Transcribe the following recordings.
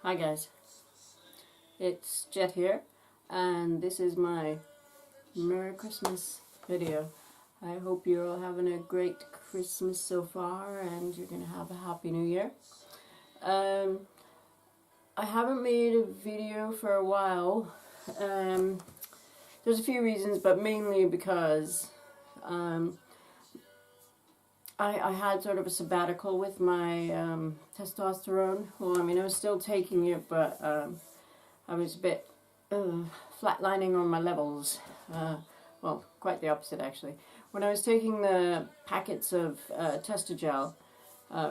Hi guys, it's Jet here, and this is my Merry Christmas video. I hope you're all having a great Christmas so far, and you're going to have a Happy New Year. I haven't made a video for a while. There's a few reasons, but mainly because I had sort of a sabbatical with my testosterone. Well, I mean, I was still taking it, but I was a bit flatlining on my levels. Well, quite the opposite, actually. When I was taking the packets of Testogel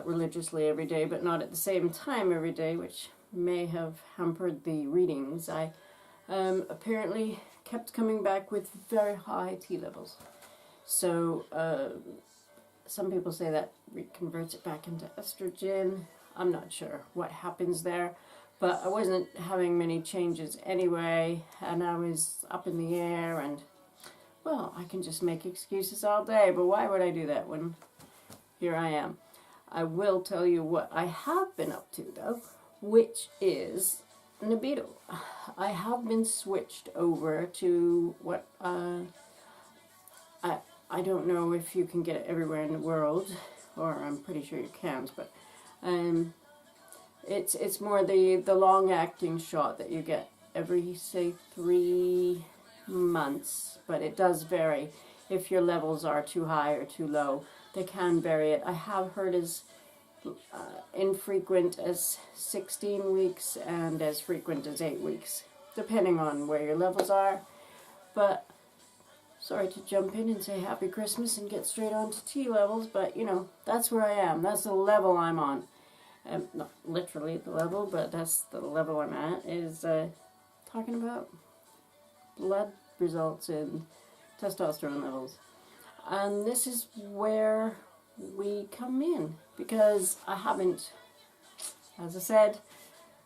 religiously every day, but not at the same time every day, which may have hampered the readings, I apparently kept coming back with very high T levels. So, some people say that converts it back into estrogen. I'm not sure what happens there, but I wasn't having many changes anyway, and I was up in the air, and, well, I can just make excuses all day, but why would I do that when here I am? I will tell you what I have been up to, though, which is libido. I have been switched over to what, I don't know if you can get it everywhere in the world, or I'm pretty sure you can't, but it's more the long-acting shot that you get every, say, 3 months, but it does vary. If your levels are too high or too low, they can vary it. I have heard as infrequent as 16 weeks and as frequent as 8 weeks, depending on where your levels are, but sorry to jump in and say Happy Christmas and get straight on to T levels, but, you know, that's where I am. That's the level I'm on. Not literally the level, but that's the level I'm at, is talking about blood results in testosterone levels. And this is where we come in, because I haven't, as I said,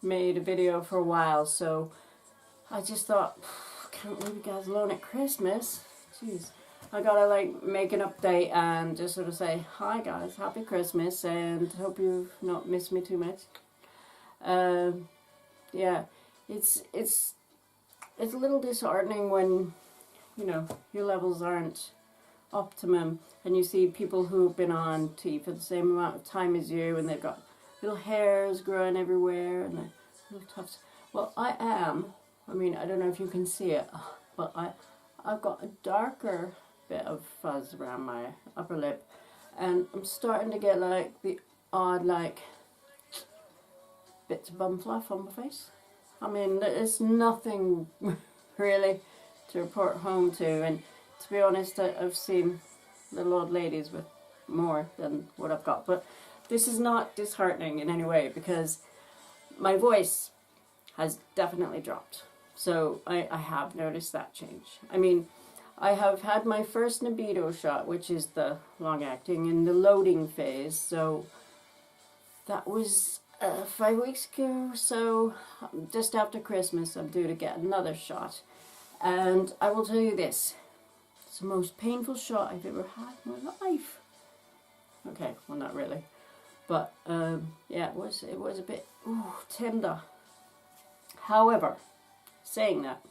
made a video for a while, so I just thought, can't leave you guys alone at Christmas. Jeez, I gotta like make an update and just sort of say, hi guys, Happy Christmas, and hope you've not missed me too much. Yeah, it's a little disheartening when, you know, your levels aren't optimum, and you see people who've been on T for the same amount of time as you, and they've got little hairs growing everywhere, and they're little tufts. Well, I am. I mean, I don't know if you can see it, but I've got a darker bit of fuzz around my upper lip, and I'm starting to get like the odd like bits of bum fluff on my face. I mean, there's nothing really to report home to, and to be honest, I've seen little old ladies with more than what I've got, but this is not disheartening in any way, because my voice has definitely dropped. So I have noticed that change. I mean, I have had my first libido shot, which is the long-acting, in the loading phase. So that was 5 weeks ago. So just after Christmas, I'm due to get another shot. And I will tell you this, it's the most painful shot I've ever had in my life. Okay, well, not really. But yeah, it was a bit tender. However, saying that,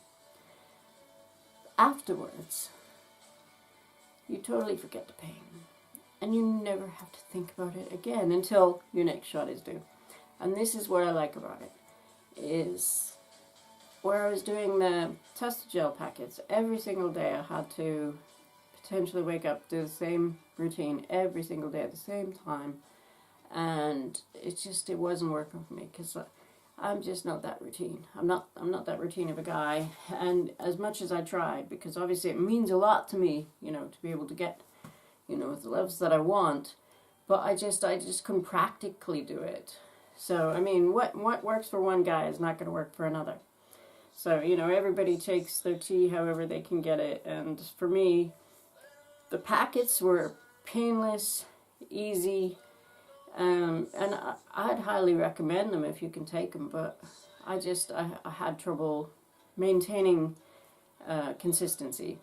afterwards, you totally forget the pain, and you never have to think about it again until your next shot is due. And this is what I like about it, is where I was doing the Testogel packets, every single day I had to potentially wake up, do the same routine every single day at the same time, and it wasn't working for me, because I'm just not that routine. I'm not that routine of a guy, and as much as I tried, because obviously it means a lot to me, you know, to be able to get, you know, the levels that I want, but I just couldn't practically do it. So, I mean, what works for one guy is not going to work for another. So, you know, everybody takes their tea however they can get it, and for me, the packets were painless, easy, and I'd highly recommend them if you can take them, but I had trouble maintaining consistency.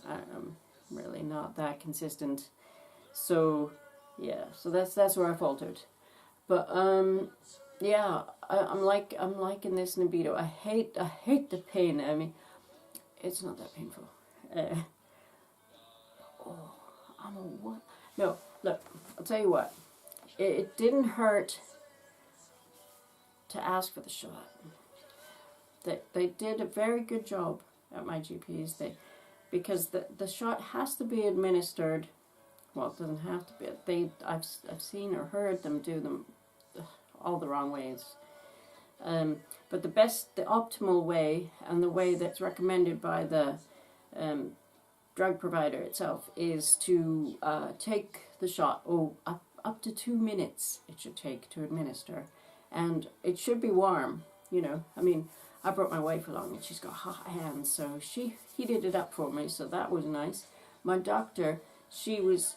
I'm really not that consistent, so yeah, so that's where I faltered. But yeah, I'm liking this libido. I hate the pain. I mean, it's not that painful. Oh, I'm a what? No, look, I'll tell you what. It didn't hurt to ask for the shot. They did a very good job at my GPs. Because the shot has to be administered. Well, it doesn't have to be. I've seen or heard them do them all the wrong ways. But the optimal way, and the way that's recommended by the drug provider itself, is to take the shot. Up to 2 minutes it should take to administer, and it should be warm. I mean, I brought my wife along, and she's got hot hands, so she heated it up for me, so that was nice. My doctor, she was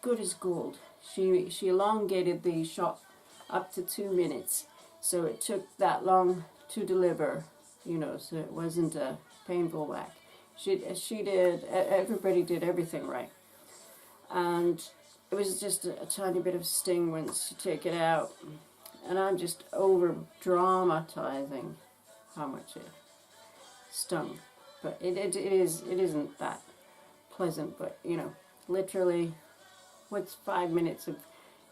good as gold. She elongated the shot up to 2 minutes, so it took that long to deliver, so it wasn't a painful whack. She did, everybody did everything right. And it was just a tiny bit of sting once you take it out. And I'm just over-dramatizing how much it stung. But it isn't that pleasant, but, literally, what's 5 minutes of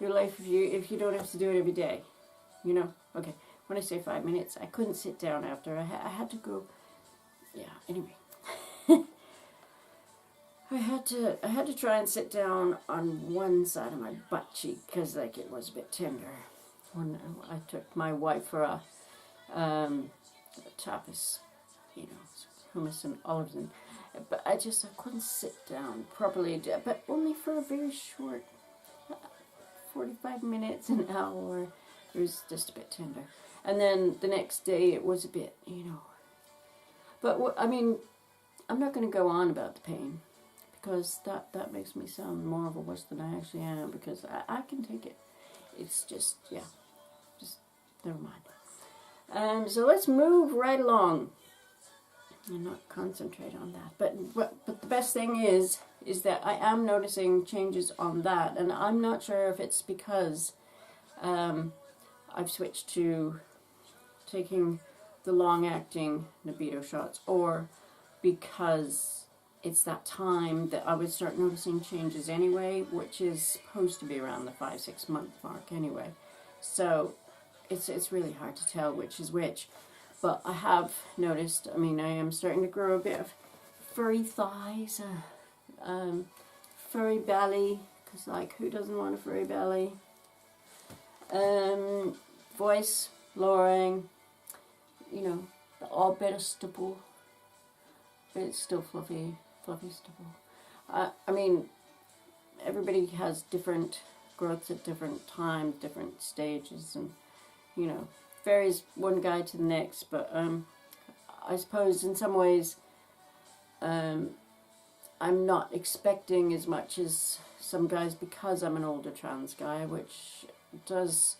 your life if you don't have to do it every day? Okay, when I say 5 minutes, I couldn't sit down after. I had to go, anyway. I had to try and sit down on one side of my butt cheek because it was a bit tender. When I took my wife for a tapas, hummus and olives, but I couldn't sit down properly. But only for a very short 45 minutes, an hour. It was just a bit tender, and then the next day it was a bit, But I'm not going to go on about the pain, because that makes me sound more of a wuss than I actually am, because I can take it. It's just, just never mind. So let's move right along and not concentrate on that. But the best thing is that I am noticing changes on that, and I'm not sure if it's because I've switched to taking the long-acting libido shots, or because it's that time that I would start noticing changes anyway, which is supposed to be around the 5-6 month mark anyway. So it's really hard to tell which is which. But I have noticed, I am starting to grow a bit of furry thighs, furry belly, because who doesn't want a furry belly? Voice lowering, all bit of stipple, but it's still fluffy stipple. Everybody has different growths at different times, different stages, and varies one guy to the next. But I suppose in some ways I'm not expecting as much as some guys, because I'm an older trans guy, which does,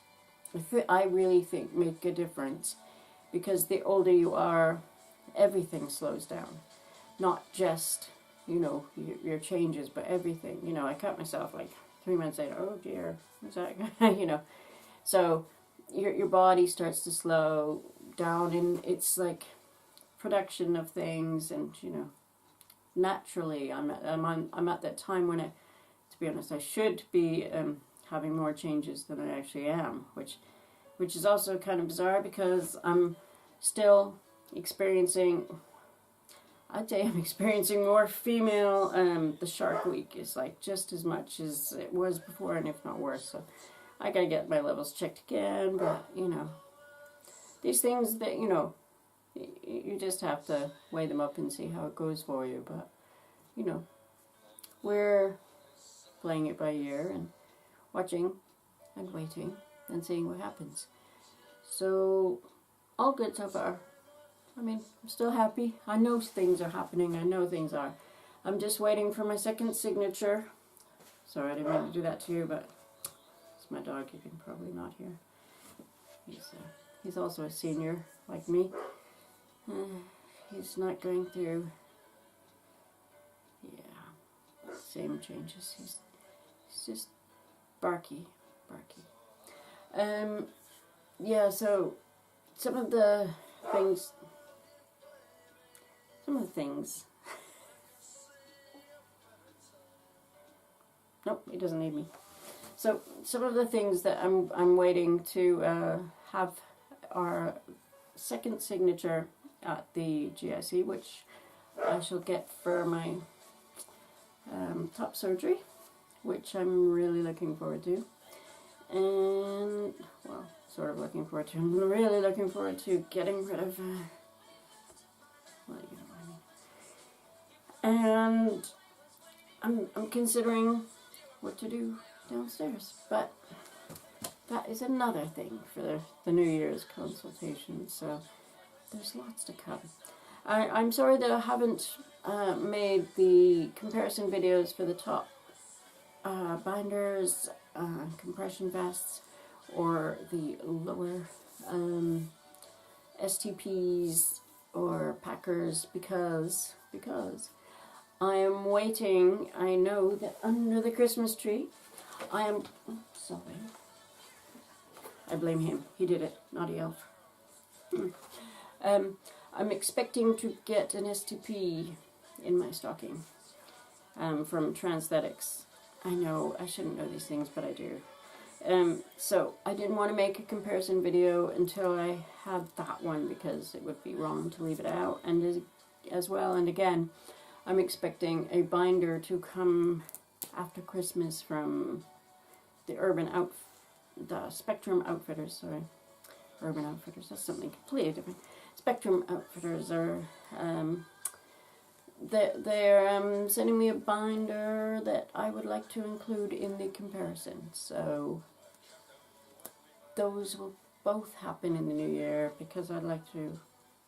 I really think, make a difference, because the older you are, everything slows down. Not just, your changes, but everything. I cut myself 3 months later. Oh dear, what's that? So your body starts to slow down, and it's production of things, and naturally I'm at that time when to be honest, I should be having more changes than I actually am, which is also kind of bizarre, because I'm still experiencing, I'd say I'm experiencing more female. The Shark Week is just as much as it was before, and if not worse. So I gotta get my levels checked again. But these things that you just have to weigh them up and see how it goes for you. But we're playing it by ear and watching and waiting and seeing what happens. So all good so far. I'm still happy. I know things are happening. I know things are. I'm just waiting for my second signature. Sorry, I didn't mean to do that to you, but it's my dog. You can probably not hear. He's also a senior, like me. He's not going through, same changes. He's just barky. yeah, so some of the things, nope, he doesn't need me. So some of the things that I'm waiting to have our second signature at the GIC, which I shall get for my top surgery, which I'm really looking forward to. And, well, sort of looking forward to. I'm really looking forward to getting rid of, well, you know what I mean. And I'm considering what to do downstairs, but that is another thing for the New Year's consultation, so there's lots to come. I'm sorry that I haven't made the comparison videos for the top binders, compression vests, or the lower STPs or packers because I am waiting. I know that under the Christmas tree I am, sorry, I blame him, he did it, naughty elf. I'm expecting to get an STP in my stocking from Transthetics. I know, I shouldn't know these things, but I do. So I didn't want to make a comparison video until I had that one because it would be wrong to leave it out. And as well, and again, I'm expecting a binder to come after Christmas from the the Spectrum Outfitters, sorry. Urban Outfitters, that's something completely different. Spectrum Outfitters are, they're sending me a binder that I would like to include in the comparison. So those will both happen in the new year because I'd like to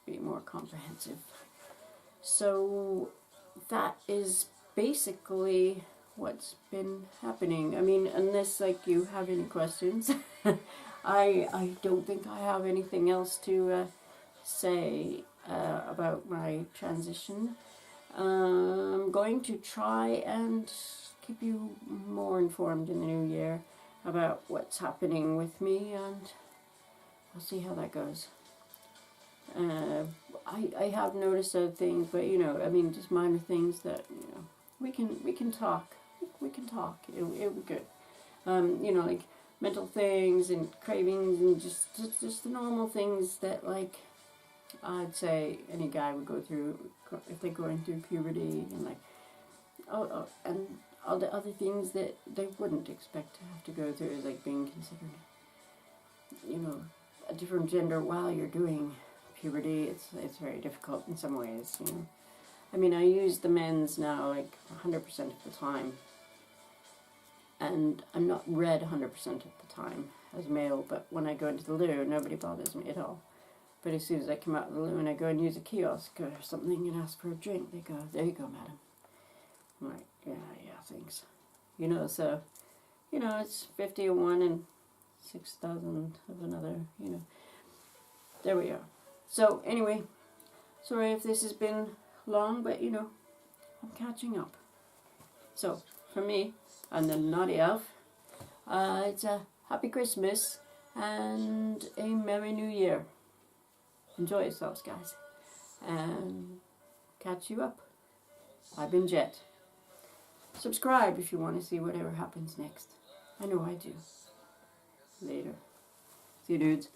be more comprehensive. So that is basically what's been happening. I mean, unless like you have any questions, I don't think I have anything else to say about my transition. I'm going to try and keep you more informed in the new year about what's happening with me, and we'll see how that goes. I have noticed other things, but you know, I mean, just minor things that, you know, we can talk. We can talk. It'll be good. You know, like mental things and cravings and just the normal things that, like, I'd say any guy would go through if they're going through puberty, and like, and all the other things that they wouldn't expect to have to go through, is like being considered, you know, a different gender while you're doing puberty. It's very difficult in some ways, you know. I mean, I use the men's now like 100% of the time, and I'm not red 100% of the time as male, but when I go into the loo, nobody bothers me at all. But as soon as I come out of the loo and I go and use a kiosk or something and ask for a drink, they go, "There you go, madam." I'm like, yeah, thanks. You know, so, you know, it's 50 of one and 6,000 of another, you know. There we are. So, anyway, sorry if this has been long, but, you know, I'm catching up. So, for me, and the naughty elf, it's a happy Christmas and a Merry New Year. Enjoy yourselves, guys, and catch you up. I've been Jet. Subscribe if you want to see whatever happens next. I know I do. Later. See you, dudes.